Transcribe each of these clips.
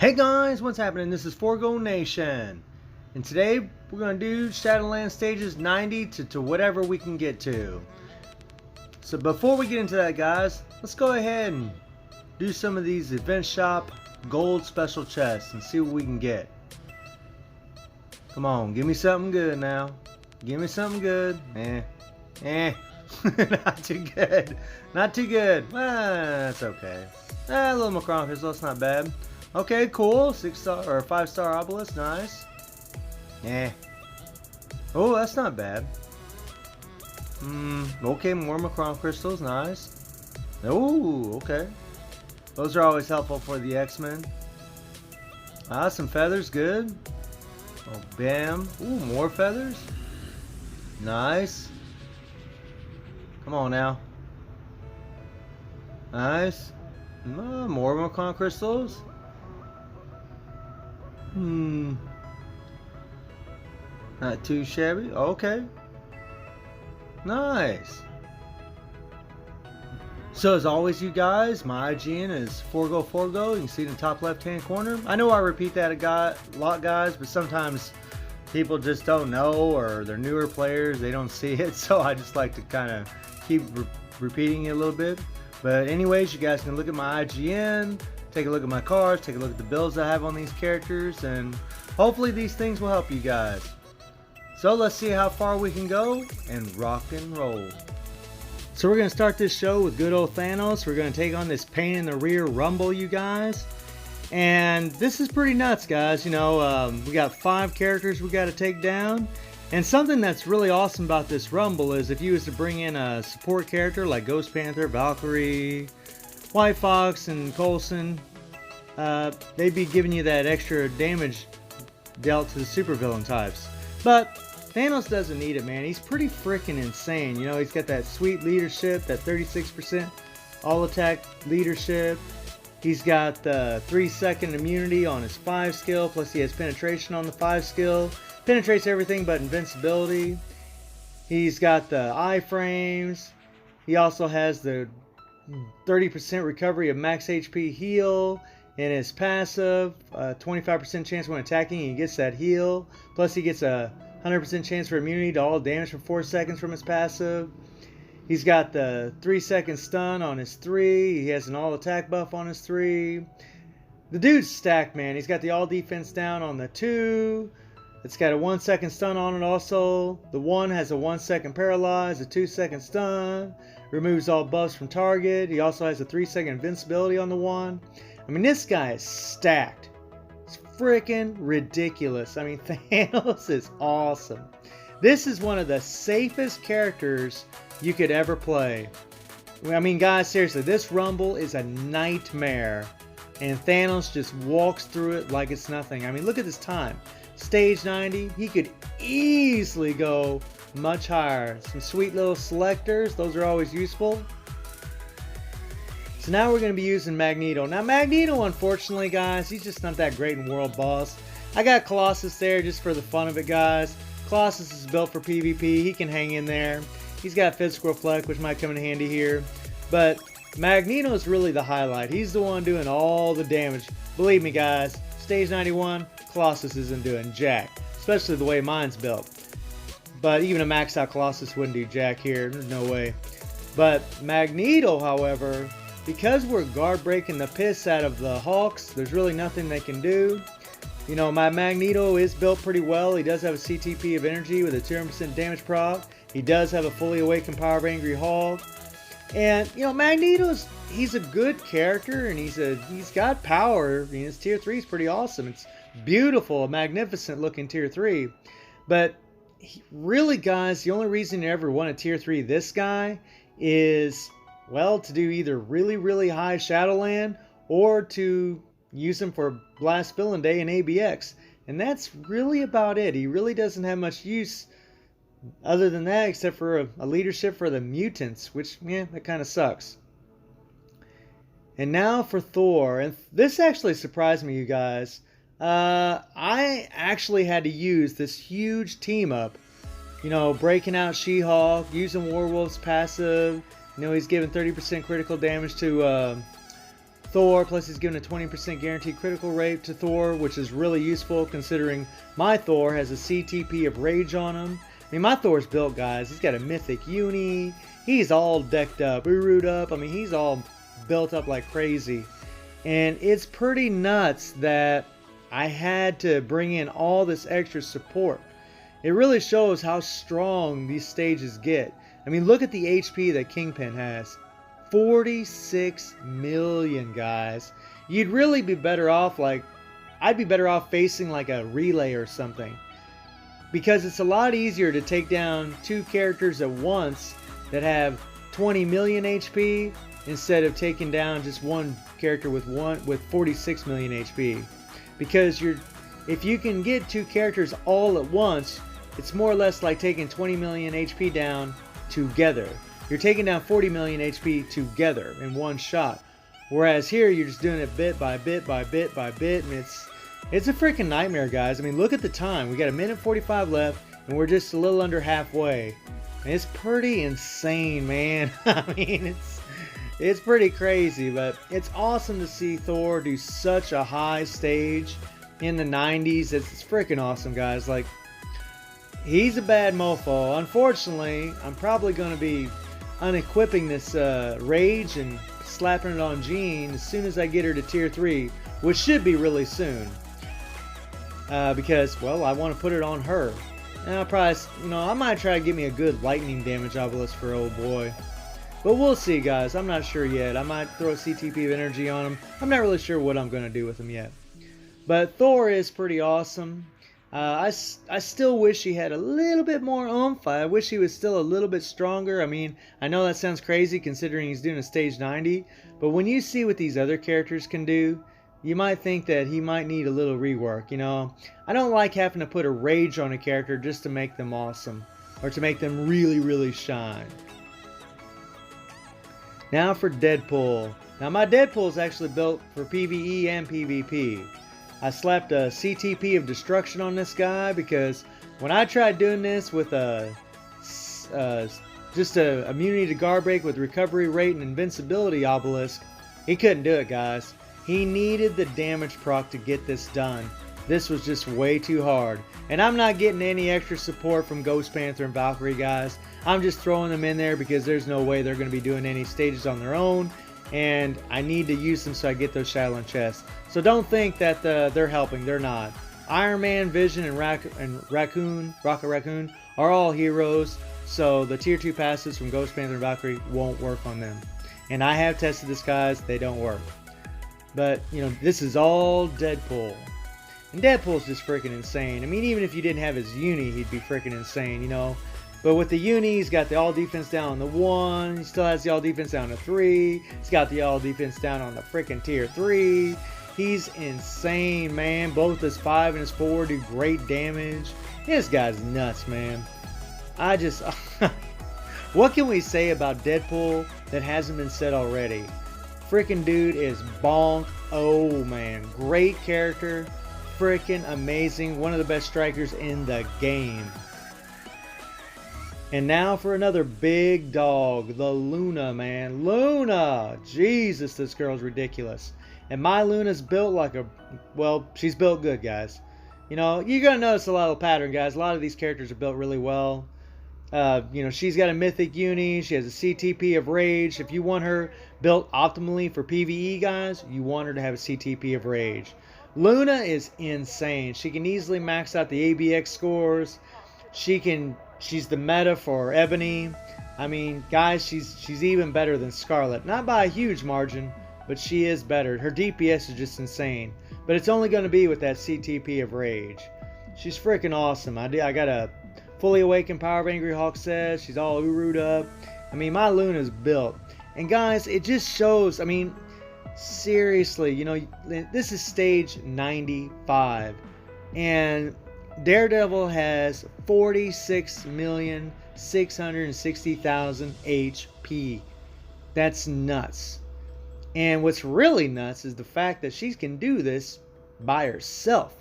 Hey guys, what's happening? This is Forgo Nation, and today we're going to do Shadowland stages 90 to whatever we can get to. So before we get into that, guys, let's go ahead and do some of these event shop gold special chests and see what we can get. Come on, give me something good now. Give me something good. Not too good. Not too good. That's okay. A little Macron crystal, that's not bad. Okay, cool. 6-star or 5-star obelisk, nice. Oh, that's not bad. Okay, more Macron crystals, nice. Oh, okay. Those are always helpful for the X-Men. Some feathers, good. Oh, bam. Ooh, more feathers. Nice. Come on now. Nice. More Macron crystals. Not too shabby. Okay. Nice. So as always, you guys, my IGN is Forgo. You can see it in the top left hand corner. I know I repeat that a lot, guys, but sometimes people just don't know, or they're newer players, they don't see it, so I just like to kind of keep repeating it a little bit. But anyways, you guys can look at my IGN, take a look at my cards, take a look at the builds I have on these characters, and hopefully these things will help you guys. So let's see how far we can go and rock and roll. So we're going to start this show with good old Thanos. We're going to take on this pain in the rear Rumble, you guys. And this is pretty nuts, guys. You know, we got 5 characters we got to take down. And something that's really awesome about this Rumble is if you was to bring in a support character like Ghost Panther, Valkyrie, White Fox, and Coulson, they'd be giving you that extra damage dealt to the supervillain types. But Thanos doesn't need it, man. He's pretty freaking insane. You know, he's got that sweet leadership, that 36% all attack leadership. He's got the 3-second immunity on his 5 skill, plus he has penetration on the 5 skill. Penetrates everything but invincibility. He's got the iframes. He also has the 30% recovery of max HP heal in his passive. 25% chance when attacking, he gets that heal. Plus he gets a 100% chance for immunity to all damage for 4 seconds from his passive. He's got the 3-second stun on his 3. He has an all attack buff on his 3. The dude's stacked, man. He's got the all defense down on the 2. It's got a 1-second stun on it also. The 1 has a 1-second paralyze, a 2-second stun. Removes all buffs from target. He also has a 3-second invincibility on the 1. I mean, this guy is stacked. It's freaking ridiculous. I mean, Thanos is awesome. This is one of the safest characters you could ever play. I mean, guys, seriously, this Rumble is a nightmare. And Thanos just walks through it like it's nothing. I mean, look at this time. Stage 90, he could easily go much higher. Some sweet little selectors, those are always useful. So now we're going to be using Magneto. Now Magneto, unfortunately, guys, he's just not that great in World Boss. I got Colossus there just for the fun of it, guys. Colossus is built for PvP. He can hang in there. He's got physical reflect, which might come in handy here. But Magneto is really the highlight. He's the one doing all the damage. Believe me, guys, stage 91, Colossus isn't doing jack. Especially the way mine's built. But even a maxed out Colossus wouldn't do jack here. There's no way. But Magneto, however, because we're guard breaking the piss out of the Hawks, there's really nothing they can do. You know, my Magneto is built pretty well. He does have a CTP of energy with a 200% damage proc. He does have a fully awakened power of Angry Hawk. And, you know, Magneto's, he's a good character, and he's got power. I mean, his tier 3 is pretty awesome. It's beautiful, magnificent looking tier 3. But really, guys, the only reason you ever want a tier 3 this guy is, well, to do either really, really high Shadowland or to use him for Blast Villain Day and ABX. And that's really about it. He really doesn't have much use other than that, except for a leadership for the mutants, which, yeah, that kind of sucks. And now for Thor. And this actually surprised me, you guys. I actually had to use this huge team up. You know, breaking out She-Hulk, using Warwolf's passive. You know, he's giving 30% critical damage to Thor, plus he's given a 20% guaranteed critical rate to Thor, which is really useful considering my Thor has a CTP of Rage on him. I mean, my Thor's built, guys. He's got a Mythic Uni. He's all decked up, Uru'd up. I mean, he's all built up like crazy. And it's pretty nuts that I had to bring in all this extra support. It really shows how strong these stages get. I mean, look at the HP that Kingpin has. 46 million, guys. You'd really be better off, like, I'd be better off facing like a relay or something. Because it's a lot easier to take down two characters at once that have 20 million HP instead of taking down just one character with 46 million HP. Because if you can get two characters all at once, it's more or less like taking 20 million HP down together. You're taking down 40 million HP together in one shot. Whereas here, you're just doing it bit by bit by bit by bit, and it's a freaking nightmare, guys. I mean, look at the time. We got 1:45 left, and we're just a little under halfway. And it's pretty insane, man. I mean, it's pretty crazy, but it's awesome to see Thor do such a high stage in the 90s. It's freaking awesome, guys. Like, he's a bad mofo. Unfortunately, I'm probably going to be unequipping this Rage and slapping it on Jean as soon as I get her to tier 3, which should be really soon. Because, well, I want to put it on her. And I'll probably, I might try to get me a good lightning damage obelisk for old boy. But we'll see, guys. I'm not sure yet. I might throw a CTP of energy on him. I'm not really sure what I'm going to do with him yet. But Thor is pretty awesome. I still wish he had a little bit more oomph. I wish he was still a little bit stronger. I mean, I know that sounds crazy considering he's doing a stage 90. But when you see what these other characters can do, you might think that he might need a little rework, I don't like having to put a Rage on a character just to make them awesome. Or to make them really, really shine. Now for Deadpool. Now my Deadpool is actually built for PvE and PvP. I slapped a CTP of Destruction on this guy because when I tried doing this with just a immunity to guard break with recovery rate and invincibility obelisk, he couldn't do it, guys. He needed the damage proc to get this done. This was just way too hard. And I'm not getting any extra support from Ghost Panther and Valkyrie, guys. I'm just throwing them in there because there's no way they're going to be doing any stages on their own. And I need to use them so I get those Shadowland chests. So don't think that they're helping. They're not. Iron Man, Vision, and Rocket Raccoon are all heroes. So the tier 2 passes from Ghost Panther and Valkyrie won't work on them. And I have tested this, guys. They don't work. But, this is all Deadpool. And Deadpool's just freaking insane. I mean, even if you didn't have his uni, he'd be freaking insane, But with the uni, he's got the all defense down on the 1. He still has the all defense down to 3. He's got the all defense down on the freaking tier 3. He's insane, man. Both his 5 and his 4 do great damage. This guy's nuts, man. What can we say about Deadpool that hasn't been said already? Freaking dude is bonk. Oh, man. Great character. Freaking amazing. One of the best strikers in the game. And now for another big dog, the Luna, man. Luna! Jesus, this girl's ridiculous. And my Luna's built like she's built good, guys. You're going to notice a lot of the pattern, guys. A lot of these characters are built really well. She's got a Mythic Uni. She has a CTP of Rage. If you want her built optimally for PvE, guys, you want her to have a CTP of Rage. Luna is insane. She can easily max out the ABX scores. She's the meta for Ebony. I mean, guys, she's even better than Scarlet. Not by a huge margin, but she is better. Her DPS is just insane. But it's only going to be with that CTP of Rage. She's freaking awesome. I got a fully awakened Power of Angry Hawk says. She's all Uru'd up. I mean, my Luna's built. And guys, it just shows, I mean, seriously, this is stage 95. And Daredevil has 46,660,000 HP. That's nuts. And what's really nuts is the fact that she can do this by herself.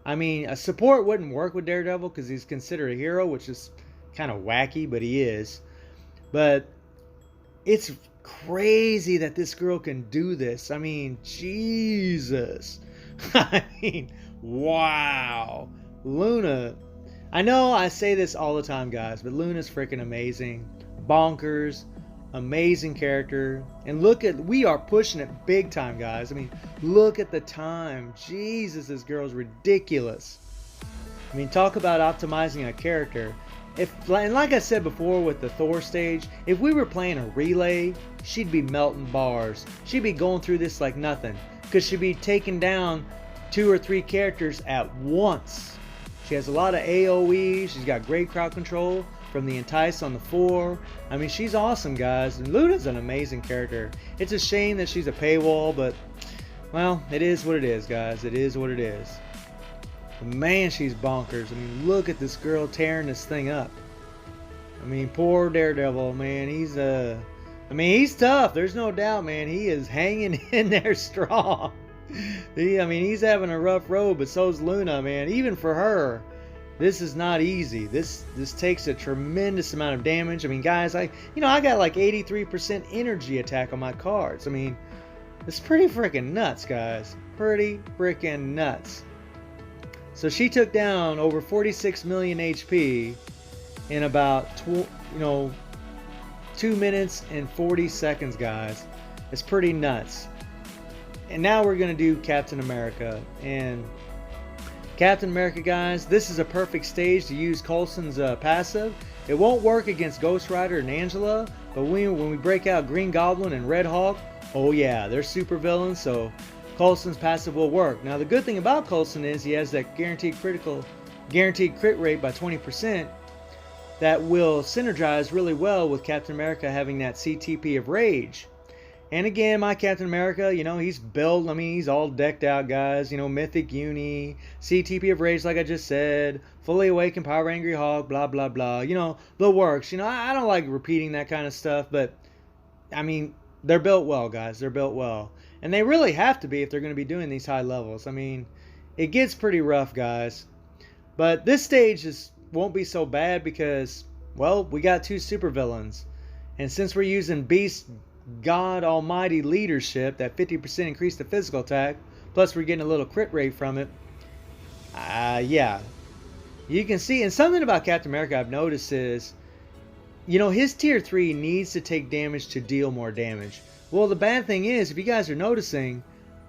I mean, a support wouldn't work with Daredevil because he's considered a hero, which is kind of wacky, but he is. But it's crazy that this girl can do this. I mean, Jesus. I mean, wow. Luna. I know I say this all the time, guys, but Luna's freaking amazing. Bonkers. Amazing character. And look at, we are pushing it big time, guys. I mean, look at the time. Jesus, this girl's ridiculous. I mean, talk about optimizing a character. And like I said before with the Thor stage, if we were playing a relay, she'd be melting bars. She'd be going through this like nothing, because she'd be taking down 2 or 3 characters at once. She has a lot of AoE. She's got great crowd control from the Entice on the 4. I mean, she's awesome, guys. And Luna's an amazing character. It's a shame that she's a paywall, but, well, it is what it is, guys. It is what it is. Man, she's bonkers. I mean, look at this girl tearing this thing up. I mean, poor Daredevil, man. He's tough. There's no doubt, man. He is hanging in there strong. He's having a rough road, but so's Luna, man. Even for her, this is not easy. This takes a tremendous amount of damage. I mean, guys, I got like 83% energy attack on my cards. I mean, it's pretty freaking nuts, guys. Pretty freaking nuts. So she took down over 46 million HP in about 2 minutes and 40 seconds, guys. It's pretty nuts. And now we're going to do Captain America. And Captain America, guys, this is a perfect stage to use Coulson's passive. It won't work against Ghost Rider and Angela, but when we break out Green Goblin and Red Hulk, oh yeah, they're super villains, so Coulson's passive will work. Now the good thing about Coulson is he has that guaranteed crit rate by 20% that will synergize really well with Captain America having that CTP of Rage. And again, my Captain America, he's built, he's all decked out, guys. Mythic Uni, CTP of Rage, like I just said, Fully Awakened, Power Angry Hawk, blah, blah, blah. The works. I don't like repeating that kind of stuff, but, they're built well, guys. They're built well. And they really have to be if they're going to be doing these high levels. It gets pretty rough, guys. But this stage won't be so bad because, well, we got 2 supervillains. And since we're using Beast God Almighty leadership, that 50% increase to physical attack, plus we're getting a little crit rate from it. Yeah. You can see, and something about Captain America I've noticed is, his tier 3 needs to take damage to deal more damage. Well, the bad thing is, if you guys are noticing,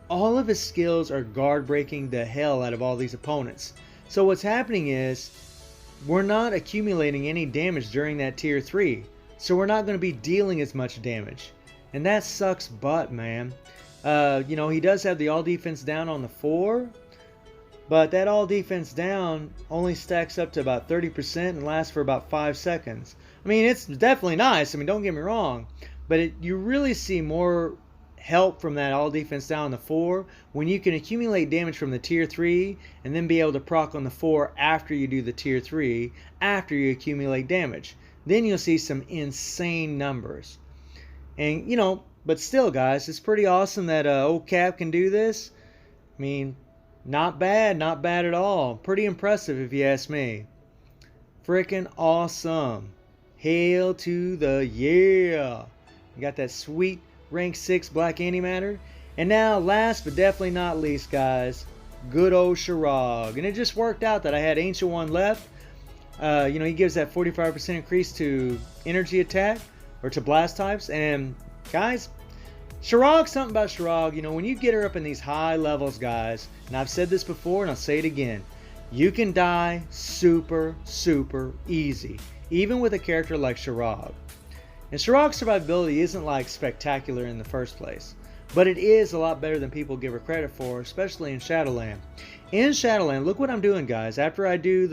all of his skills are guard breaking the hell out of all these opponents. So what's happening is, we're not accumulating any damage during that tier 3. So we're not going to be dealing as much damage. And that sucks butt, man. He does have the all defense down on the 4. But that all defense down only stacks up to about 30% and lasts for about 5 seconds. It's definitely nice. Don't get me wrong. But you really see more help from that all defense down on the 4 when you can accumulate damage from the tier 3 and then be able to proc on the 4 after you do the tier 3, after you accumulate damage. Then you'll see some insane numbers. And, but still, guys, it's pretty awesome that old Cap can do this. Not bad at all. Pretty impressive if you ask me. Freaking awesome. Hail to the yeah. You got that sweet rank 6 black antimatter. And now, last but definitely not least, guys, good old Shirog. And it just worked out that I had Ancient One left. He gives that 45% increase to energy attack, or to blast types. And, guys, Shirog, something about Shirog, when you get her up in these high levels, guys, and I've said this before and I'll say it again, you can die super, super easy, even with a character like Shirog. And Shirog's survivability isn't like spectacular in the first place, but it is a lot better than people give her credit for, especially in Shadowland. In Shadowland, look what I'm doing, guys. After I do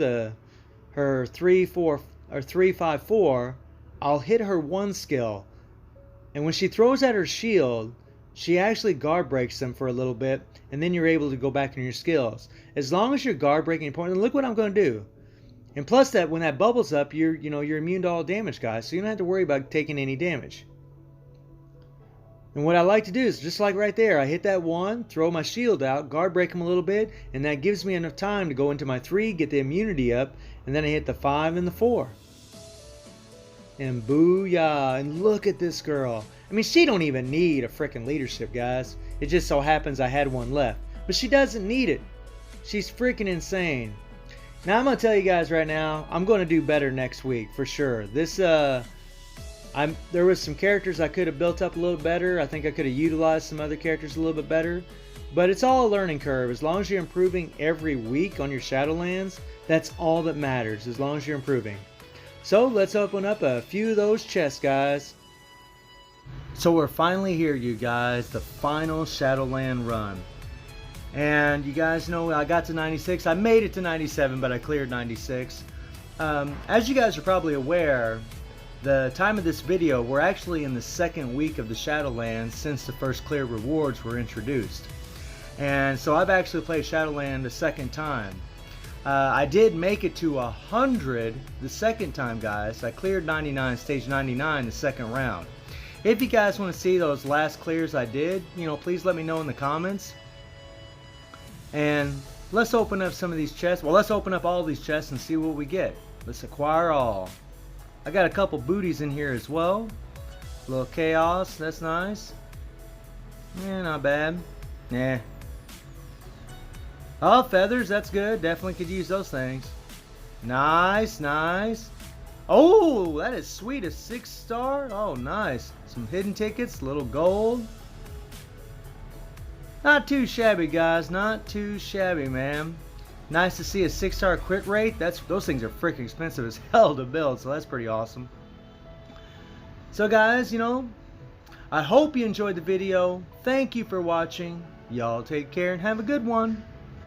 her 3-5-4, I'll hit her 1 skill, and when she throws at her shield, she actually guard breaks them for a little bit, and then you're able to go back in your skills. As long as you're guard breaking your point, and look what I'm going to do. And plus that, when that bubbles up, you're immune to all damage, guys, so you don't have to worry about taking any damage. And what I like to do is, just like right there, I hit that 1, throw my shield out, guard break him a little bit, and that gives me enough time to go into my 3, get the immunity up, and then I hit the 5 and the 4. And booyah! And look at this girl. I mean, she don't even need a freaking leadership, guys. It just so happens I had one left. But she doesn't need it. She's freaking insane. Now, I'm going to tell you guys right now, I'm going to do better next week, for sure. There was some characters I could have built up a little better. I think I could have utilized some other characters a little bit better. But it's all a learning curve. As long as you're improving every week on your Shadowlands, that's all that matters, as long as you're improving. So, let's open up a few of those chests, guys. So we're finally here, you guys, the final Shadowland run. And you guys know I got to 96. I made it to 97, but I cleared 96. As you guys are probably aware, the time of this video, we're actually in the second week of the Shadowlands since the first clear rewards were introduced. And so I've actually played Shadowland a second time. I did make it to 100 the second time, guys. I cleared 99, stage 99 the second round. If you guys want to see those last clears I did, please let me know in the comments. And let's open up some of these chests. Well, let's open up all these chests and see what we get. Let's acquire all. I got a couple booties in here as well. A little chaos, that's nice. Yeah, not bad. Yeah. Oh, feathers, that's good. Definitely could use those things. Nice, nice. Oh, that is sweet. A 6-star. Oh, nice. Some hidden tickets, a little gold. Not too shabby, guys. Not too shabby, man. Nice to see a 6-star crit rate. Those things are freaking expensive as hell to build, so that's pretty awesome. So, guys, I hope you enjoyed the video. Thank you for watching. Y'all take care and have a good one.